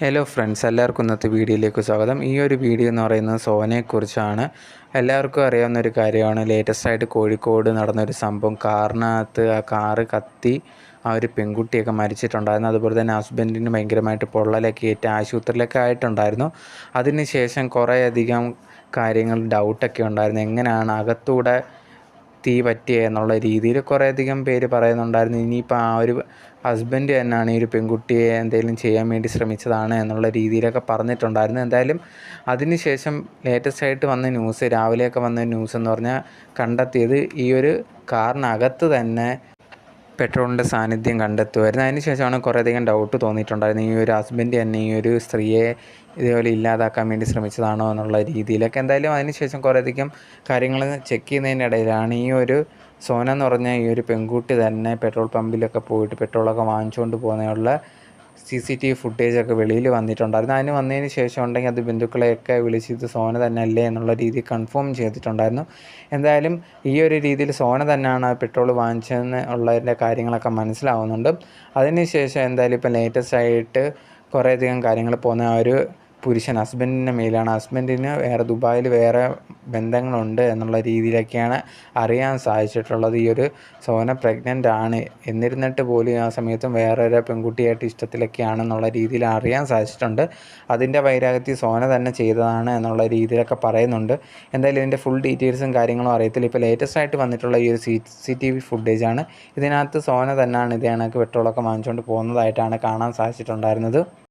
Hello friends, എല്ലാവർക്കും ഇന്നത്തെ വീഡിയോയിലേക്ക് സ്വാഗതം. ഈ ഒരു വീഡിയോ എന്ന് പറയുന്നത് സോനയെക്കുറിച്ചാണ്. എല്ലാവർക്കും അറിയാവുന്ന ഒരു കാര്യമാണ്. ലേറ്റസ്റ്റായിട്ട് കോഴിക്കോട് നടന്നൊരു സംഭവം. കാറിനകത്ത് ആ കാറ് കത്തി ആ ഒരു പെൺകുട്ടിയൊക്കെ മരിച്ചിട്ടുണ്ടായിരുന്നു. അതുപോലെ തന്നെ ഹസ്ബൻഡിന് ഭയങ്കരമായിട്ട് പൊള്ളലൊക്കെ ഏറ്റ് ആശുപത്രിയിലൊക്കെ ആയിട്ടുണ്ടായിരുന്നു. അതിനുശേഷം കുറേയധികം കാര്യങ്ങൾ ഡൗട്ടൊക്കെ ഉണ്ടായിരുന്നു. എങ്ങനെയാണ് അകത്തൂടെ തീ പറ്റിയ എന്നുള്ള രീതിയിൽ കുറേയധികം പേര് പറയുന്നുണ്ടായിരുന്നു. ഇനിയിപ്പോൾ ആ ഒരു ഹസ്ബൻഡ് തന്നെയാണ് ഈ ഒരു പെൺകുട്ടിയെ എന്തെങ്കിലും ചെയ്യാൻ വേണ്ടി ശ്രമിച്ചതാണ് എന്നുള്ള രീതിയിലൊക്കെ പറഞ്ഞിട്ടുണ്ടായിരുന്നു. എന്തായാലും അതിനുശേഷം ലേറ്റസ്റ്റായിട്ട് വന്ന ന്യൂസ്, രാവിലെയൊക്കെ വന്ന ന്യൂസ് എന്ന് പറഞ്ഞാൽ കണ്ടെത്തിയത് ഈ ഒരു കാറിനകത്ത് തന്നെ പെട്രോളിൻ്റെ സാന്നിധ്യം കണ്ടെത്തുമായിരുന്നു. അതിന് ശേഷമാണ് കുറേയധികം ഡൗട്ട് തോന്നിയിട്ടുണ്ടായിരുന്നു. ഈ ഒരു ഹസ്ബൻഡ് തന്നെ ഈ ഒരു സ്ത്രീയെ ഇതേപോലെ ഇല്ലാതാക്കാൻ വേണ്ടി ശ്രമിച്ചതാണോ എന്നുള്ള രീതിയിലൊക്കെ. എന്തായാലും അതിന് ശേഷം കുറേയധികം കാര്യങ്ങൾ ചെക്ക് ചെയ്യുന്നതിനിടയിലാണ് ഈ ഒരു സോന എന്ന് പറഞ്ഞ ഈ ഒരു പെൺകുട്ടി തന്നെ പെട്രോൾ പമ്പിലൊക്കെ പോയിട്ട് പെട്രോളൊക്കെ വാങ്ങിച്ചുകൊണ്ട് പോകുന്നതിനുള്ള CCTV ഫുട്ടേജൊക്കെ വെളിയിൽ വന്നിട്ടുണ്ടായിരുന്നു. അതിന് വന്നതിന് ശേഷം ഉണ്ടെങ്കിൽ അത് ബന്ധുക്കളെയൊക്കെ വിളിച്ച് ഇത് സോന തന്നെ അല്ലേ എന്നുള്ള രീതിയിൽ കൺഫേം ചെയ്തിട്ടുണ്ടായിരുന്നു. എന്തായാലും ഈ ഒരു രീതിയിൽ സോന തന്നെയാണ് പെട്രോൾ വാങ്ങിച്ചതെന്ന് ഉള്ളതിൻ്റെ കാര്യങ്ങളൊക്കെ മനസ്സിലാവുന്നുണ്ട്. അതിനുശേഷം എന്തായാലും ഇപ്പോൾ ലേറ്റസ്റ്റായിട്ട് കുറേയധികം കാര്യങ്ങൾ പോകുന്ന ആ ഒരു പുരുഷൻ ഹസ്ബൻഡിൻ്റെ മേലാണ്. ഹസ്ബൻഡിന് ദുബായിൽ വേറെ ബന്ധങ്ങളുണ്ട് എന്നുള്ള രീതിയിലൊക്കെയാണ് അറിയാൻ സാധിച്ചിട്ടുള്ളത്. ഈ ഒരു സോന പ്രഗ്നൻ്റ് ആണ്, എന്നിരുന്നിട്ട് പോലും ആ സമയത്തും വേറൊരു പെൺകുട്ടിയായിട്ട് ഇഷ്ടത്തിലൊക്കെയാണെന്നുള്ള രീതിയിൽ അറിയാൻ സാധിച്ചിട്ടുണ്ട്. അതിൻ്റെ വൈരാഗ്യത്തിൽ സോന തന്നെ ചെയ്തതാണ് എന്നുള്ള രീതിയിലൊക്കെ പറയുന്നുണ്ട്. എന്തായാലും ഇതിൻ്റെ ഫുൾ ഡീറ്റെയിൽസും കാര്യങ്ങളും അറിയത്തില്ല. ഇപ്പോൾ ലേറ്റസ്റ്റായിട്ട് വന്നിട്ടുള്ള ഈ ഒരു CCTV ഫുട്ടേജാണ്. ഇതിനകത്ത് സോന തന്നെയാണ് ഇതേ കണക്ക് പെട്രോളൊക്കെ വാങ്ങിച്ചുകൊണ്ട് പോകുന്നതായിട്ടാണ് കാണാൻ സാധിച്ചിട്ടുണ്ടായിരുന്നത്.